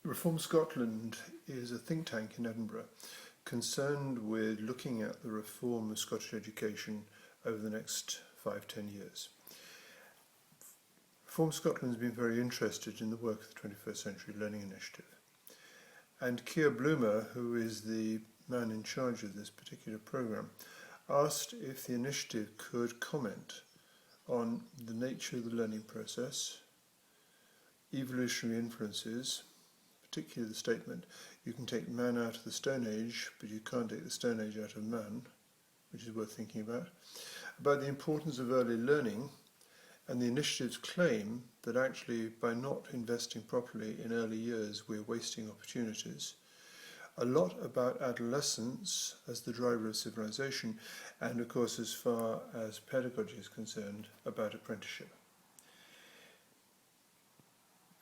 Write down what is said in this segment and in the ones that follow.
Reform Scotland is a think tank in Edinburgh concerned with looking at the reform of Scottish education over the next 5-10 years. Reform Scotland has been very interested in the work of the 21st Century Learning Initiative. And Keir Bloomer, who is the man in charge of this particular programme, asked if the initiative could comment on the nature of the learning process, evolutionary influences, particularly the statement, you can take man out of the Stone Age, but you can't take the Stone Age out of man, which is worth thinking about the importance of early learning, and the initiative's claim that actually by not investing properly in early years we're wasting opportunities. A lot about adolescence as the driver of civilization, and of course as far as pedagogy is concerned, about apprenticeship.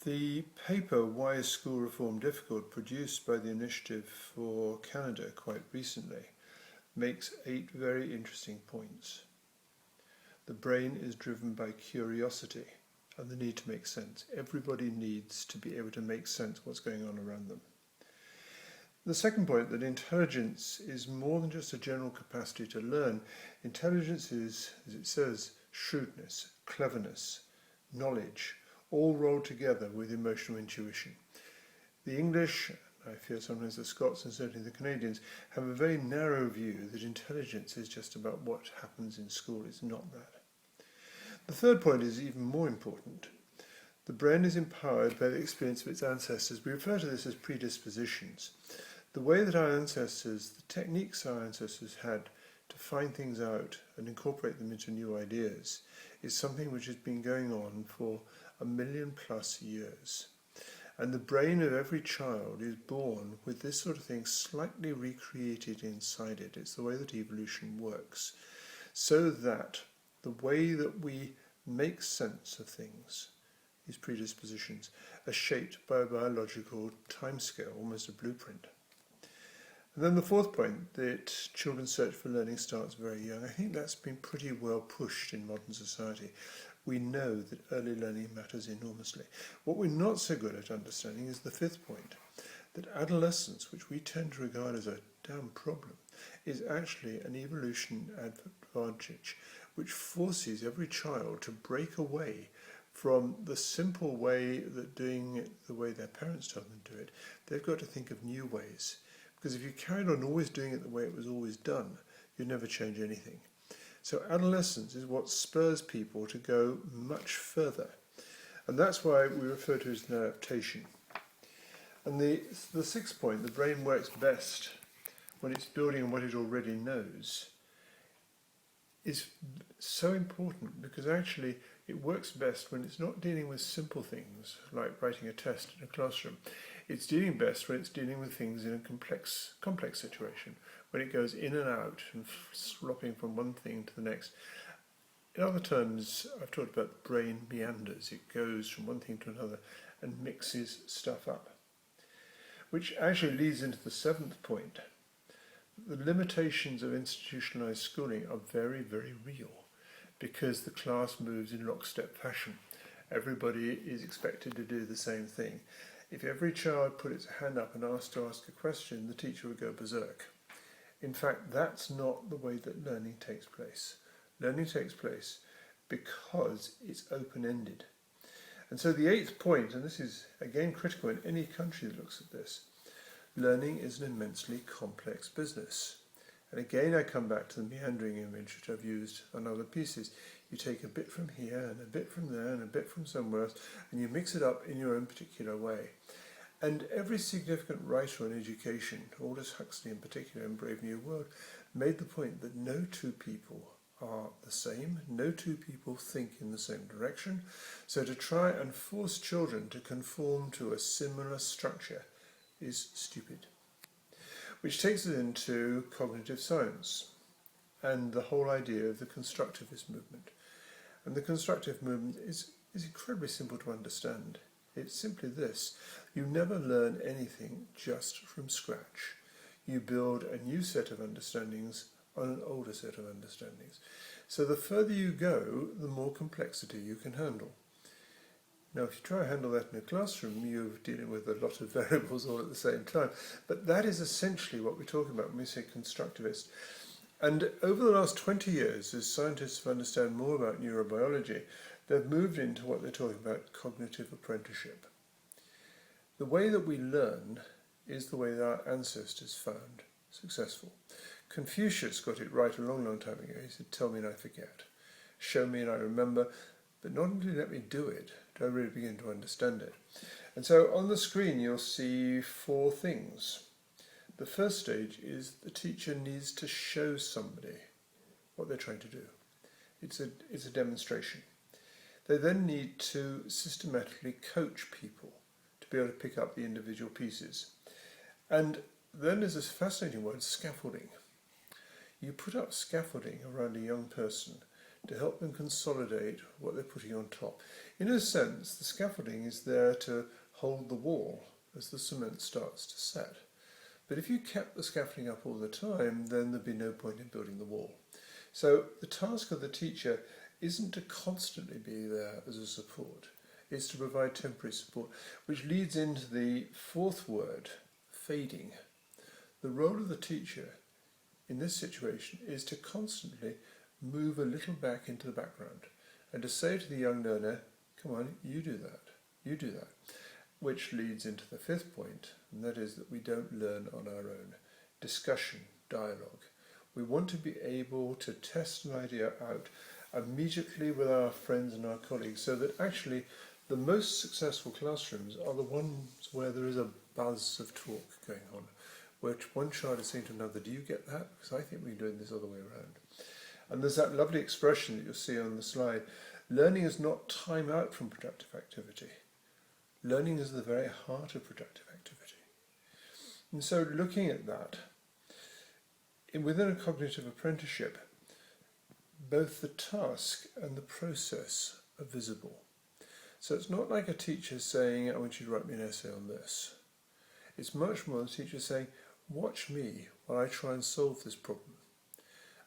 The paper Why is School Reform Difficult, produced by the Initiative for Canada quite recently, makes 8 very interesting points. The brain is driven by curiosity and the need to make sense. Everybody needs to be able to make sense of what's going on around them. The second point, that intelligence is more than just a general capacity to learn. Intelligence is, as it says, shrewdness, cleverness, knowledge, all rolled together with emotional intuition. The English, I fear sometimes the Scots and certainly the Canadians, have a very narrow view that intelligence is just about what happens in school. It's not that. The third point is even more important. The brain is empowered by the experience of its ancestors. We refer to this as predispositions. The way that our ancestors, the techniques our ancestors had to find things out and incorporate them into new ideas, is something which has been going on for 1 million+ years. And the brain of every child is born with this sort of thing slightly recreated inside it. It's the way that evolution works. So that the way that we make sense of things, these predispositions, are shaped by a biological timescale, almost a blueprint. And then the fourth point, that children's search for learning starts very young. I think that's been pretty well pushed in modern society. We know that early learning matters enormously. What we're not so good at understanding is the fifth point, that adolescence, which we tend to regard as a damn problem, is actually an evolution advantage which forces every child to break away from the simple way that doing it the way their parents tell them to do it. They've got to think of new ways. Because if you carried on always doing it the way it was always done, you'd never change anything. So adolescence is what spurs people to go much further. And that's why we refer to it as an adaptation. And the sixth point, the brain works best when it's building on what it already knows, is so important because actually it works best when it's not dealing with simple things like writing a test in a classroom. It's dealing best when it's dealing with things in a complex situation, when it goes in and out and slopping from one thing to the next. In other terms, I've talked about the brain meanders. It goes from one thing to another and mixes stuff up. Which actually leads into the seventh point. The limitations of institutionalised schooling are very, very real because the class moves in lockstep fashion. Everybody is expected to do the same thing. If every child put its hand up and asked to ask a question, the teacher would go berserk. In fact, that's not the way that learning takes place. Learning takes place because it's open-ended. And so the eighth point, and this is again critical in any country that looks at this, learning is an immensely complex business. And again I come back to the meandering image which I've used on other pieces. You take a bit from here and a bit from there and a bit from somewhere else and you mix it up in your own particular way. And every significant writer on education, Aldous Huxley in particular in Brave New World, made the point that no two people are the same, no two people think in the same direction. So to try and force children to conform to a similar structure is stupid. Which takes us into cognitive science and the whole idea of the constructivist movement. And the constructive movement is incredibly simple to understand. It's simply this: you never learn anything just from scratch. You build a new set of understandings on an older set of understandings. So the further you go, the more complexity you can handle. Now, if you try and handle that in a classroom, you're dealing with a lot of variables all at the same time. But that is essentially what we're talking about when we say constructivist. And over the last 20 years, as scientists have understood more about neurobiology, they've moved into what they're talking about cognitive apprenticeship. The way that we learn is the way that our ancestors found successful. Confucius got it right a long, long time ago. He said, "Tell me and I forget. Show me and I remember. But not only let me do it, do I really begin to understand it." And so on the screen you'll see 4 things. The first stage is the teacher needs to show somebody what they're trying to do. It's a demonstration. They then need to systematically coach people to be able to pick up the individual pieces. And then there's this fascinating word, scaffolding. You put up scaffolding around a young person to help them consolidate what they're putting on top. In a sense, the scaffolding is there to hold the wall as the cement starts to set. But if you kept the scaffolding up all the time, then there'd be no point in building the wall. So the task of the teacher isn't to constantly be there as a support. It's to provide temporary support, which leads into the 4th word, fading. The role of the teacher in this situation is to constantly move a little back into the background and to say to the young learner, "Come on, you do that," which leads into the 5th point, and that is that we don't learn on our own. Discussion, dialogue. We want to be able to test an idea out immediately with our friends and our colleagues, so that actually the most successful classrooms are the ones where there is a buzz of talk going on, where one child is saying to another, "Do you get that? Because I think we're doing this other way around." And there's that lovely expression that you'll see on the slide. Learning is not time out from productive activity. Learning is the very heart of productive activity. And so looking at that, within a cognitive apprenticeship, both the task and the process are visible. So it's not like a teacher saying, "I want you to write me an essay on this." It's much more the teacher saying, "Watch me while I try and solve this problem.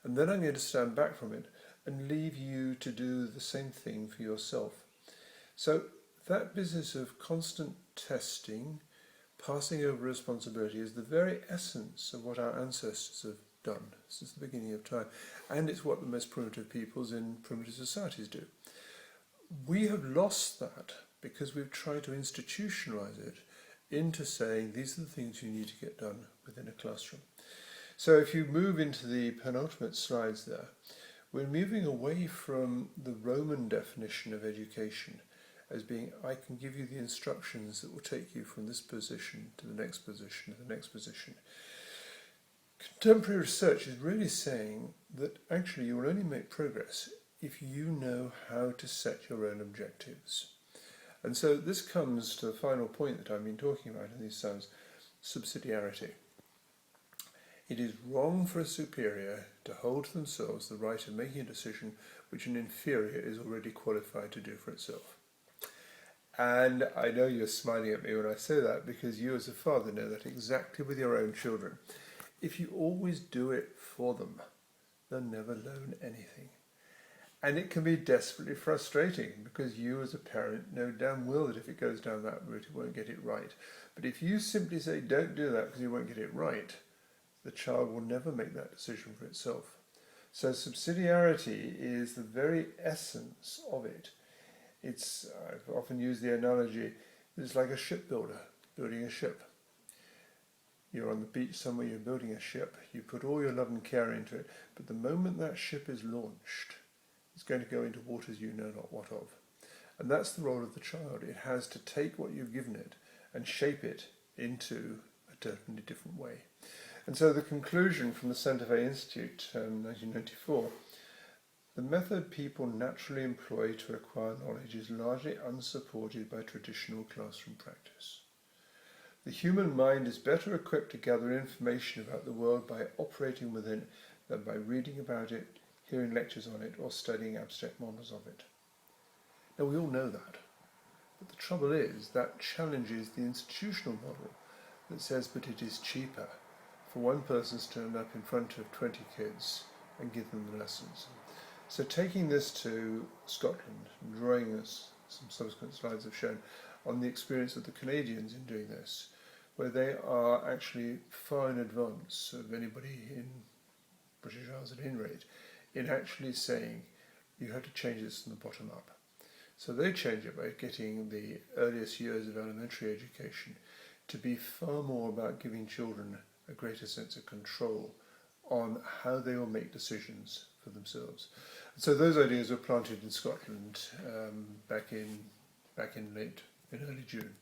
And then I'm going to stand back from it and leave you to do the same thing for yourself." So that business of constant testing, passing over responsibility, is the very essence of what our ancestors have done since the beginning of time. And it's what the most primitive peoples in primitive societies do. We have lost that because we've tried to institutionalize it into saying these are the things you need to get done within a classroom. So if you move into the penultimate slides there, we're moving away from the Roman definition of education as being, I can give you the instructions that will take you from this position to the next position to the next position. Contemporary research is really saying that actually you will only make progress if you know how to set your own objectives. And so this comes to the final point that I've been talking about in these terms, subsidiarity. It is wrong for a superior to hold to themselves the right of making a decision which an inferior is already qualified to do for itself. And I know you're smiling at me when I say that, because you as a father know that exactly with your own children. If you always do it for them, they'll never learn anything. And it can be desperately frustrating, because you as a parent know damn well that if it goes down that route, it won't get it right. But if you simply say, "Don't do that because you won't get it right," the child will never make that decision for itself. So subsidiarity is the very essence of it. I've often used the analogy, it's like a shipbuilder building a ship. You're on the beach somewhere, you're building a ship, you put all your love and care into it, but the moment that ship is launched, it's going to go into waters you know not what of. And that's the role of the child. It has to take what you've given it and shape it into a totally different way. And so the conclusion from the Santa Fe Institute, 1994, the method people naturally employ to acquire knowledge is largely unsupported by traditional classroom practice. The human mind is better equipped to gather information about the world by operating within it than by reading about it, hearing lectures on it, or studying abstract models of it. Now we all know that, but the trouble is that challenges the institutional model that says, but it is cheaper for one person to stand up in front of 20 kids and give them the lessons. So taking this to Scotland, drawing a some subsequent slides have shown, on the experience of the Canadians in doing this, where they are actually far in advance of anybody in British Isles at any rate, in actually saying you have to change this from the bottom up. So they change it by getting the earliest years of elementary education to be far more about giving children a greater sense of control on how they will make decisions for themselves. So those ideas were planted in Scotland back in early June.